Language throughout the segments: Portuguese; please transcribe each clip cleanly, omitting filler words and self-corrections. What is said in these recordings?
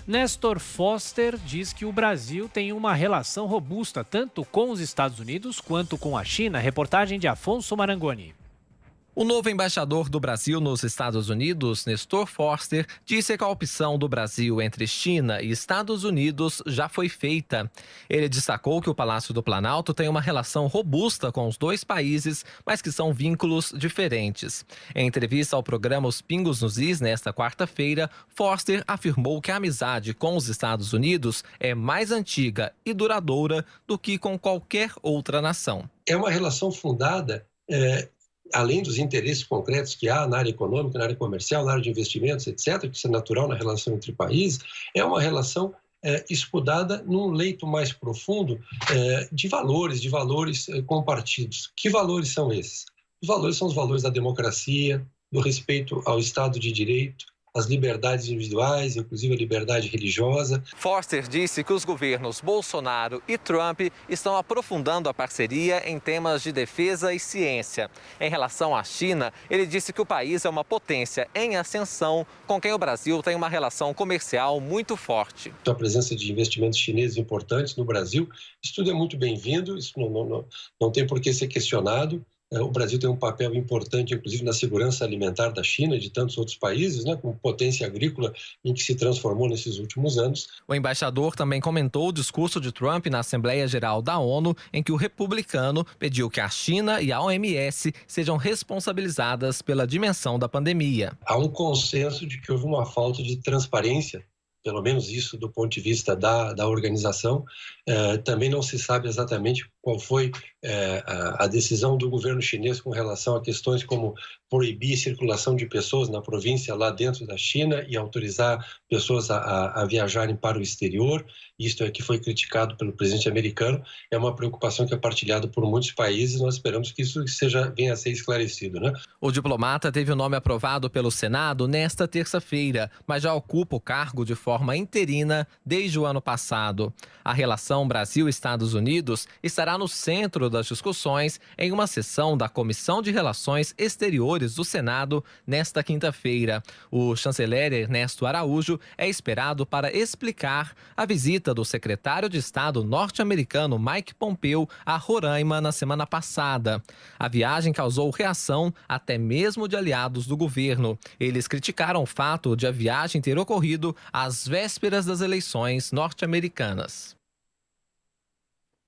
Nestor Foster diz que o Brasil tem uma relação robusta tanto com os Estados Unidos quanto com a China. Reportagem de Afonso Marangoni. O novo embaixador do Brasil nos Estados Unidos, Nestor Foster, disse que a opção do Brasil entre China e Estados Unidos já foi feita. Ele destacou que o Palácio do Planalto tem uma relação robusta com os dois países, mas que são vínculos diferentes. Em entrevista ao programa Os Pingos nos Is, nesta quarta-feira, Foster afirmou que a amizade com os Estados Unidos é mais antiga e duradoura do que com qualquer outra nação. É uma relação fundada além dos interesses concretos que há na área econômica, na área comercial, na área de investimentos, etc., que isso é natural na relação entre países, é uma relação estudada num leito mais profundo de valores compartidos. Que valores são esses? Os valores são os valores da democracia, do respeito ao Estado de Direito, as liberdades individuais, inclusive a liberdade religiosa. Foster disse que os governos Bolsonaro e Trump estão aprofundando a parceria em temas de defesa e ciência. Em relação à China, ele disse que o país é uma potência em ascensão, com quem o Brasil tem uma relação comercial muito forte. A presença de investimentos chineses importantes no Brasil, isso tudo é muito bem-vindo, isso não tem por que ser questionado. O Brasil tem um papel importante, inclusive, na segurança alimentar da China e de tantos outros países, como potência agrícola em que se transformou nesses últimos anos. O embaixador também comentou o discurso de Trump na Assembleia Geral da ONU, em que o republicano pediu que a China e a OMS sejam responsabilizadas pela dimensão da pandemia. Há um consenso de que houve uma falta de transparência, pelo menos isso do ponto de vista da organização. Também não se sabe exatamente qual foi a decisão do governo chinês com relação a questões como proibir circulação de pessoas na província lá dentro da China e autorizar pessoas a viajarem para o exterior. Isto é que foi criticado pelo presidente americano. É uma preocupação que é partilhada por muitos países. Nós esperamos que isso venha a ser esclarecido, O diplomata teve o nome aprovado pelo Senado nesta terça-feira, mas já ocupa o cargo de forma interina desde o ano passado. A relação Brasil-Estados Unidos estará no centro das discussões em uma sessão da Comissão de Relações Exteriores do Senado nesta quinta-feira. O chanceler Ernesto Araújo é esperado para explicar a visita do secretário de Estado norte-americano Mike Pompeo a Roraima na semana passada. A viagem causou reação até mesmo de aliados do governo. Eles criticaram o fato de a viagem ter ocorrido às vésperas das eleições norte-americanas.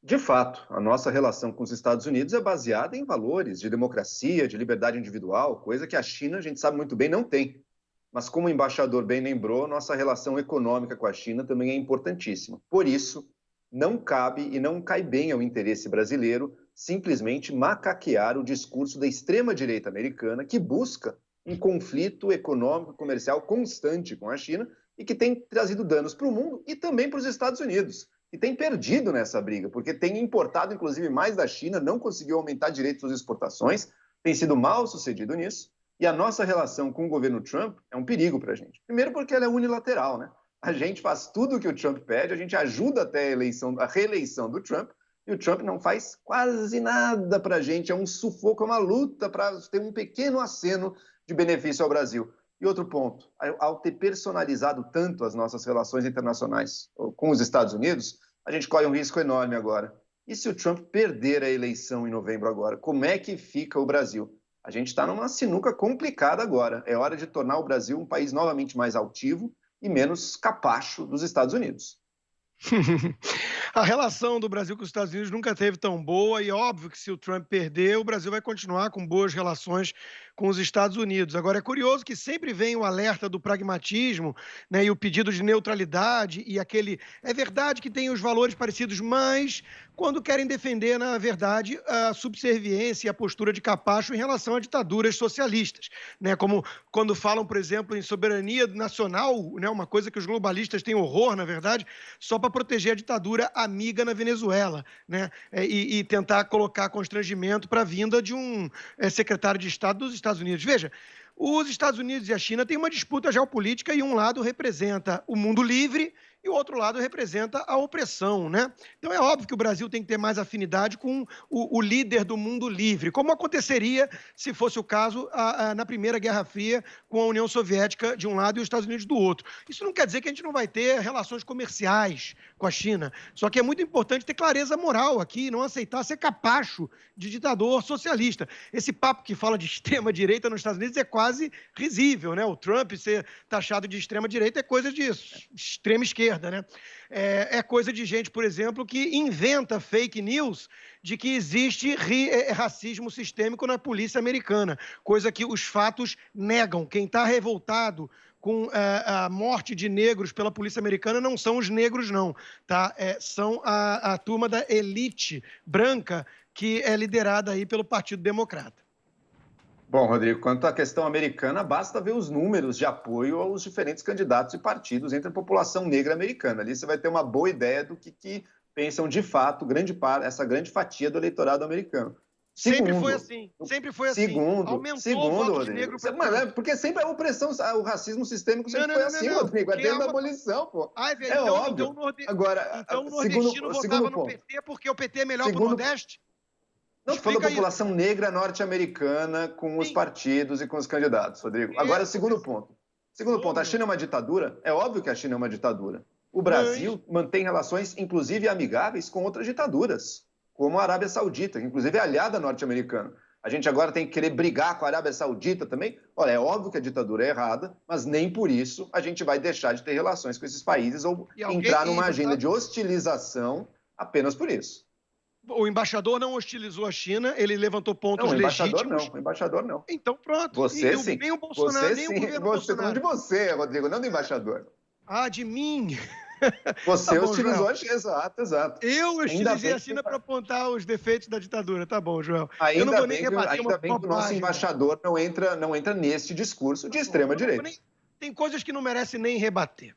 De fato, a nossa relação com os Estados Unidos é baseada em valores de democracia, de liberdade individual, coisa que a China, a gente sabe muito bem, não tem. Mas como o embaixador bem lembrou, nossa relação econômica com a China também é importantíssima. Por isso, não cabe e não cai bem ao interesse brasileiro simplesmente macaquear o discurso da extrema-direita americana que busca um conflito econômico e comercial constante com a China e que tem trazido danos para o mundo e também para os Estados Unidos, que tem perdido nessa briga, porque tem importado, inclusive, mais da China, não conseguiu aumentar direito suas exportações, tem sido mal sucedido nisso, e a nossa relação com o governo Trump é um perigo para a gente. Primeiro porque ela é unilateral, A gente faz tudo o que o Trump pede, a gente ajuda até a reeleição do Trump, e o Trump não faz quase nada para a gente, é um sufoco, é uma luta para ter um pequeno aceno de benefício ao Brasil. E outro ponto, ao ter personalizado tanto as nossas relações internacionais com os Estados Unidos, a gente corre um risco enorme agora. E se o Trump perder a eleição em novembro agora, como é que fica o Brasil? A gente está numa sinuca complicada agora. É hora de tornar o Brasil um país novamente mais altivo e menos capacho dos Estados Unidos. A relação do Brasil com os Estados Unidos nunca teve tão boa e óbvio que se o Trump perder, o Brasil vai continuar com boas relações com os Estados Unidos. Agora, é curioso que sempre vem o alerta do pragmatismo, e o pedido de neutralidade e aquele... É verdade que tem os valores parecidos, mas quando querem defender, na verdade, a subserviência e a postura de capacho em relação a ditaduras socialistas, Como quando falam, por exemplo, em soberania nacional, uma coisa que os globalistas têm horror, na verdade, só para proteger a ditadura amiga na Venezuela, e tentar colocar constrangimento para a vinda de um secretário de Estado dos Estados Unidos. Veja, os Estados Unidos e a China têm uma disputa geopolítica e um lado representa o mundo livre e o outro lado representa a opressão, né? Então é óbvio que o Brasil tem que ter mais afinidade com o líder do mundo livre, como aconteceria se fosse o caso na Primeira Guerra Fria, com a União Soviética de um lado e os Estados Unidos do outro. Isso não quer dizer que a gente não vai ter relações comerciais com a China, só que é muito importante ter clareza moral aqui, não aceitar ser capacho de ditador socialista. Esse papo que fala de extrema-direita nos Estados Unidos é quase risível, né? O Trump ser taxado de extrema-direita é coisa de extrema-esquerda, né? É coisa de gente, por exemplo, que inventa fake news de que existe racismo sistêmico na polícia americana, coisa que os fatos negam. Quem está revoltado com a morte de negros pela polícia americana não são os negros, não, tá? São a turma da elite branca que é liderada aí pelo Partido Democrata. Bom, Rodrigo, quanto à questão americana, basta ver os números de apoio aos diferentes candidatos e partidos entre a população negra americana. Ali você vai ter uma boa ideia do que pensam de fato essa grande fatia do eleitorado americano. Sempre foi assim. Aumentou o voto de negro. Porque sempre a opressão, o racismo sistêmico sempre foi assim, Rodrigo. É desde a abolição, pô. É óbvio. Então o nordestino votava no PT porque o PT é melhor para o Nordeste? Não estou falando da população negra norte-americana com os partidos e com os candidatos, Rodrigo. Agora, segundo ponto. A China é uma ditadura? É óbvio que a China é uma ditadura. O Brasil mantém relações, inclusive amigáveis, com outras ditaduras, como a Arábia Saudita, que inclusive é aliada norte-americana. A gente agora tem que querer brigar com a Arábia Saudita também? Olha, é óbvio que a ditadura é errada, mas nem por isso a gente vai deixar de ter relações com esses países ou entrar numa agenda de hostilização apenas por isso. O embaixador não hostilizou a China, ele levantou pontos legítimos. O embaixador não. Então pronto. Você sim. Nem o Bolsonaro, você nem sim. o governo Bolsonaro. De você, Rodrigo, não do embaixador. De mim. Você hostilizou a China, exato. Eu hostilizei a China para apontar os defeitos da ditadura. Tá bom, Joel. Ainda bem que o nosso embaixador não entra nesse discurso de extrema-direita. Tem coisas que não merecem nem rebater.